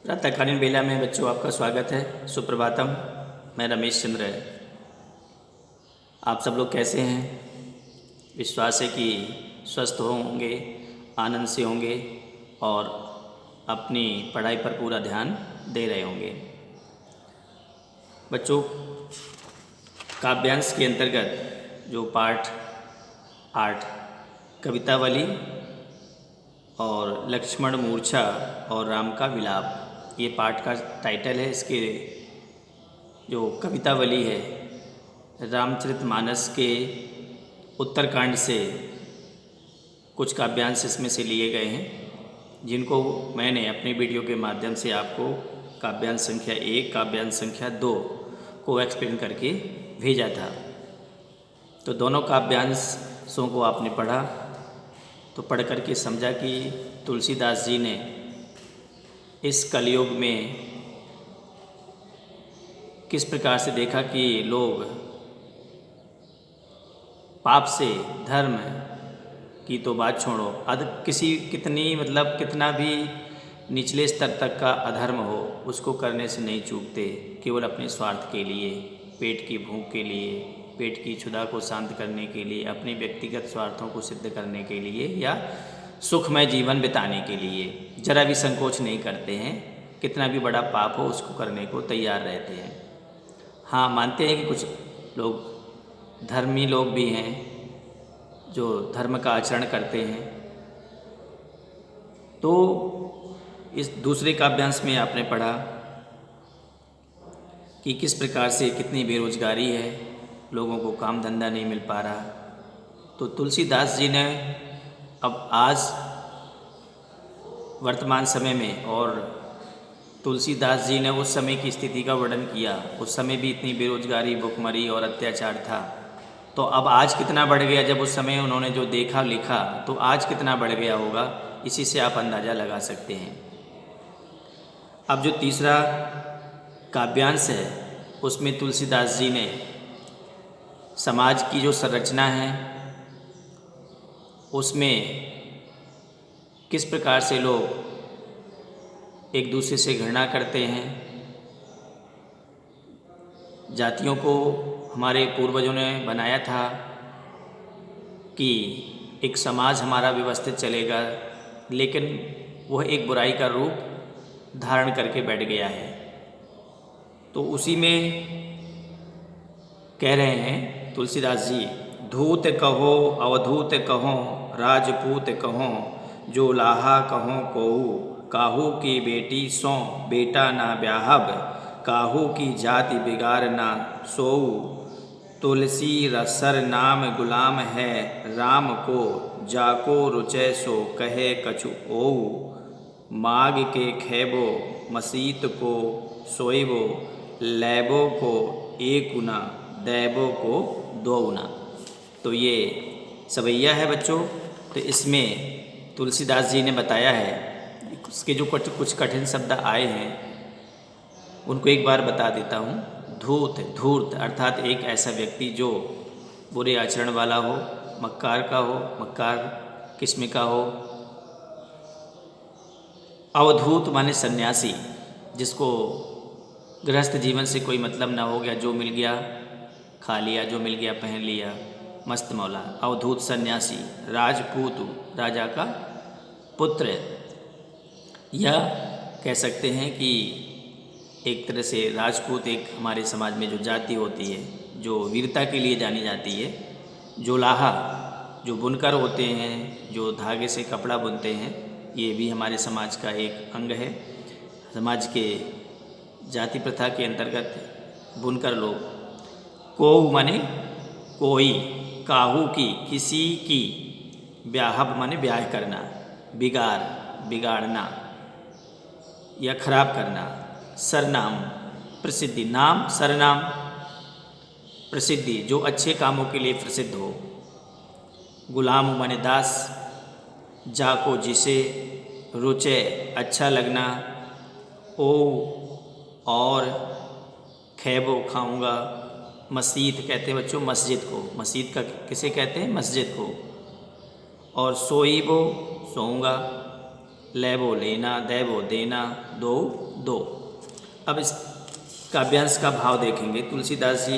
प्रातःकालीन बेला में बच्चों आपका स्वागत है। सुप्रभातम। मैं रमेश चंद्र है। आप सब लोग कैसे हैं? विश्वास है कि स्वस्थ होंगे, आनंद से होंगे और अपनी पढ़ाई पर पूरा ध्यान दे रहे होंगे। बच्चों, काव्यांश के अंतर्गत जो पाठ 8 कवितावली और लक्ष्मण मूर्छा और राम का विलाप, ये पाठ का टाइटल है। इसके जो कवितावली है रामचरितमानस के उत्तरकांड से कुछ काव्यांश इसमें से लिए गए हैं, जिनको मैंने अपनी वीडियो के माध्यम से आपको काव्यांश संख्या 1, काव्यांश संख्या 2 को एक्सप्लेन करके भेजा था। तो दोनों काव्यांशों को आपने पढ़ा तो पढ़ करके समझा कि तुलसीदास जी ने इस कलयुग में किस प्रकार से देखा कि लोग पाप से, धर्म की तो बात छोड़ो, कितना भी निचले स्तर तक का अधर्म हो उसको करने से नहीं चूकते। केवल अपने स्वार्थ के लिए, पेट की भूख के लिए, पेट की क्षुधा को शांत करने के लिए, अपने व्यक्तिगत स्वार्थों को सिद्ध करने के लिए या सुखमय जीवन बिताने के लिए जरा भी संकोच नहीं करते हैं। कितना भी बड़ा पाप हो उसको करने को तैयार रहते हैं। हाँ, मानते हैं कि कुछ लोग धर्मी लोग भी हैं जो धर्म का आचरण करते हैं। तो इस दूसरे काव्यांश में आपने पढ़ा कि किस प्रकार से कितनी बेरोजगारी है, लोगों को काम धंधा नहीं मिल पा रहा। तो तुलसीदास जी ने अब आज वर्तमान समय में, और तुलसीदास जी ने उस समय की स्थिति का वर्णन किया। उस समय भी इतनी बेरोजगारी, भुखमरी और अत्याचार था। तो अब आज कितना बढ़ गया। जब उस समय उन्होंने जो देखा, लिखा, तो आज कितना बढ़ गया होगा, इसी से आप अंदाज़ा लगा सकते हैं। अब जो तीसरा काव्यांश है उसमें तुलसीदास जी ने समाज की जो संरचना है उसमें किस प्रकार से लोग एक दूसरे से घृणा करते हैं। जातियों को हमारे पूर्वजों ने बनाया था कि एक समाज हमारा व्यवस्थित चलेगा, लेकिन वह एक बुराई का रूप धारण करके बैठ गया है। तो उसी में कह रहे हैं तुलसीदास जी, धूत कहो अवधूत कहो, राजपूत कहो, जो लाहा कहो कोहू, काहू की बेटी सो बेटा ना ब्याहब, काहू की जाति बिगाड़ ना सोऊ, तुलसी रसर नाम गुलाम है राम को, जाको रुचय सो कहे कछु ओऊ, माग के खैबो मसीत को सोइबो, लैबो को एकुना, दैबो को दोउना। तो ये सवैया है बच्चों। तो इसमें तुलसीदास जी ने बताया है, उसके जो कुछ कठिन शब्द आए हैं उनको एक बार बता देता हूँ। धूर्त, धूर्त अर्थात एक ऐसा व्यक्ति जो बुरे आचरण वाला हो, मक्कार का हो, मक्कार किस्म का हो। अवधूत माने सन्यासी, जिसको गृहस्थ जीवन से कोई मतलब ना हो गया, जो मिल गया खा लिया, जो मिल गया पहन लिया, मस्त मौला, अवधूत सन्यासी। राजपूत, राजा का पुत्र, या कह सकते हैं कि एक तरह से राजपूत एक हमारे समाज में जो जाति होती है जो वीरता के लिए जानी जाती है। जोलाहा, जो बुनकर होते हैं, जो धागे से कपड़ा बुनते हैं, ये भी हमारे समाज का एक अंग है। समाज के जाति प्रथा के अंतर्गत बुनकर लोग। कोहू माने कोई, काहू की किसी की, ब्याहब माने ब्याह करना, बिगाड़ बिगाड़ना या खराब करना, सरनाम प्रसिद्धि, नाम सरनाम प्रसिद्धि, जो अच्छे कामों के लिए प्रसिद्ध हो। गुलाम माने दास, जाको जिसे, रुचे अच्छा लगना, ओ और, खैबो खाऊंगा, मस्जिद कहते हैं बच्चों मस्जिद को, मस्जिद का किसे कहते हैं, मस्जिद को, और सोईबो सोऊंगा, लैबो लेना, दैबो देना, दो दो। अब इस काव्यांश का भाव देखेंगे। तुलसीदास जी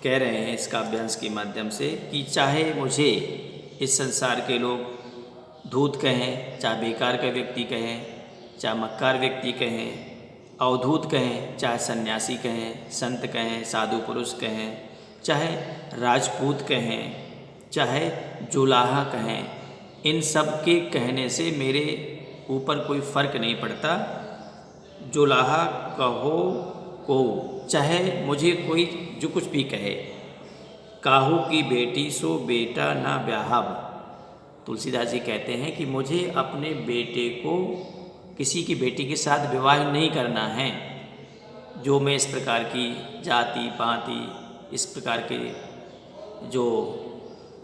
कह रहे हैं इस काव्यांश के माध्यम से कि चाहे मुझे इस संसार के लोग धूत कहें, चाहे बेकार का व्यक्ति कहें, चाहे मक्कार व्यक्ति कहें, अवधूत कहें, चाहे सन्यासी कहें, संत कहें, साधु पुरुष कहें, चाहे राजपूत कहें, चाहे जुलाहा कहें, इन सब के कहने से मेरे ऊपर कोई फ़र्क नहीं पड़ता। जुलाहा कहो को, चाहे मुझे कोई जो कुछ भी कहे। काहू की बेटी सो बेटा ना ब्याहब। तुलसीदास जी कहते हैं कि मुझे अपने बेटे को किसी की बेटी के साथ विवाह नहीं करना है। जो मैं इस प्रकार की जाति पाति, इस प्रकार के जो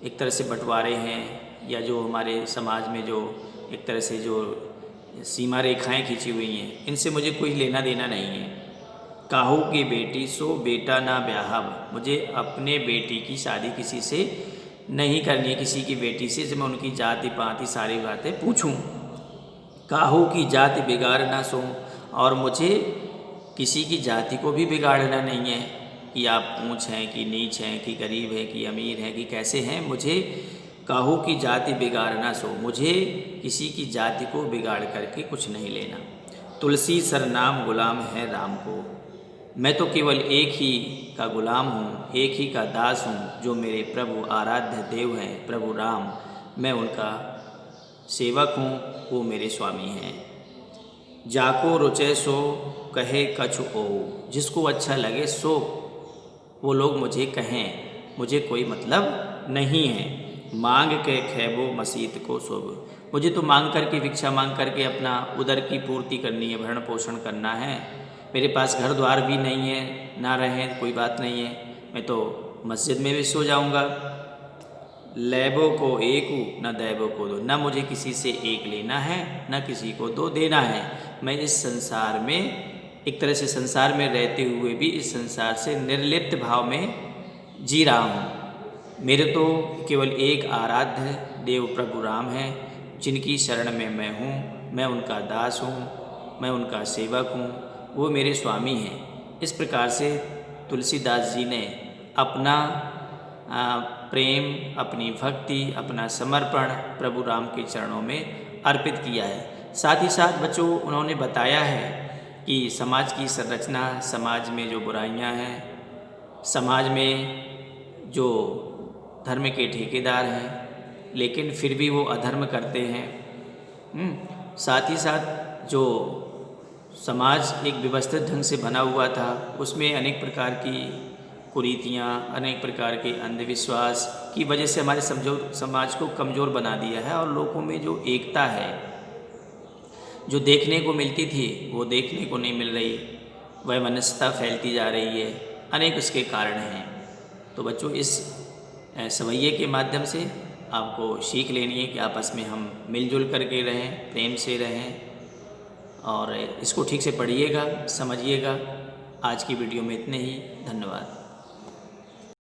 एक तरह से बंटवारे हैं, या जो हमारे समाज में जो एक तरह से जो सीमा रेखाएं खींची हुई हैं, इनसे मुझे कोई लेना देना नहीं है। काहू की बेटी सो बेटा ना ब्याहब। मुझे अपने बेटी की शादी किसी से नहीं करनी है, किसी की बेटी से जब मैं उनकी जाति पाति सारी बातें पूछूं। काहू की जाति बिगाड़ना सो, और मुझे किसी की जाति को भी बिगाड़ना नहीं है कि आप ऊँच हैं कि नीच हैं, कि गरीब है कि अमीर है कि कैसे हैं। मुझे काहू की जाति बिगाड़ना सो, मुझे किसी की जाति को बिगाड़ करके कुछ नहीं लेना। तुलसी सरनाम गुलाम है राम को। मैं तो केवल एक ही का गुलाम हूँ, एक ही का दास हूँ, जो मेरे प्रभु आराध्य देव हैं प्रभु राम। मैं उनका सेवक हूँ, वो मेरे स्वामी हैं। जाको रुचे सो कहे कछु ओ। जिसको अच्छा लगे सो वो लोग मुझे कहें, मुझे कोई मतलब नहीं है। मांग के खैबो मसीत को शोभ। मुझे तो मांग करके, भिक्षा मांग करके अपना उदर की पूर्ति करनी है, भरण पोषण करना है। मेरे पास घर द्वार भी नहीं है, ना रहें कोई बात नहीं है, मैं तो मस्जिद में भी सो जाऊंगा। लैबो को एकू न दैबो को दो। न मुझे किसी से एक लेना है, न किसी को दो देना है। मैं इस संसार में एक तरह से संसार में रहते हुए भी इस संसार से निर्लिप्त भाव में जी रहा हूँ। मेरे तो केवल एक आराध्य देव प्रभु राम हैं, जिनकी शरण में मैं हूँ। मैं उनका दास हूँ, मैं उनका सेवक हूँ, वो मेरे स्वामी हैं। इस प्रकार से तुलसीदास जी ने अपना प्रेम, अपनी भक्ति, अपना समर्पण प्रभु राम के चरणों में अर्पित किया है। साथ ही साथ बच्चों उन्होंने बताया है कि समाज की संरचना, समाज में जो बुराइयां हैं, समाज में जो धर्म के ठेकेदार हैं लेकिन फिर भी वो अधर्म करते हैं। साथ ही साथ जो समाज एक व्यवस्थित ढंग से बना हुआ था, उसमें अनेक प्रकार की कुरीतियाँ, अनेक प्रकार के अंधविश्वास की वजह से हमारे समाज को कमज़ोर बना दिया है। और लोगों में जो एकता है, जो देखने को मिलती थी, वो देखने को नहीं मिल रही। वैमनस्यता फैलती जा रही है, अनेक उसके कारण हैं। तो बच्चों इस सवैये के माध्यम से आपको सीख लेनी है कि आपस में हम मिलजुल करके रहें, प्रेम से रहें, और इसको ठीक से पढ़िएगा, समझिएगा। आज की वीडियो में इतने ही। धन्यवाद।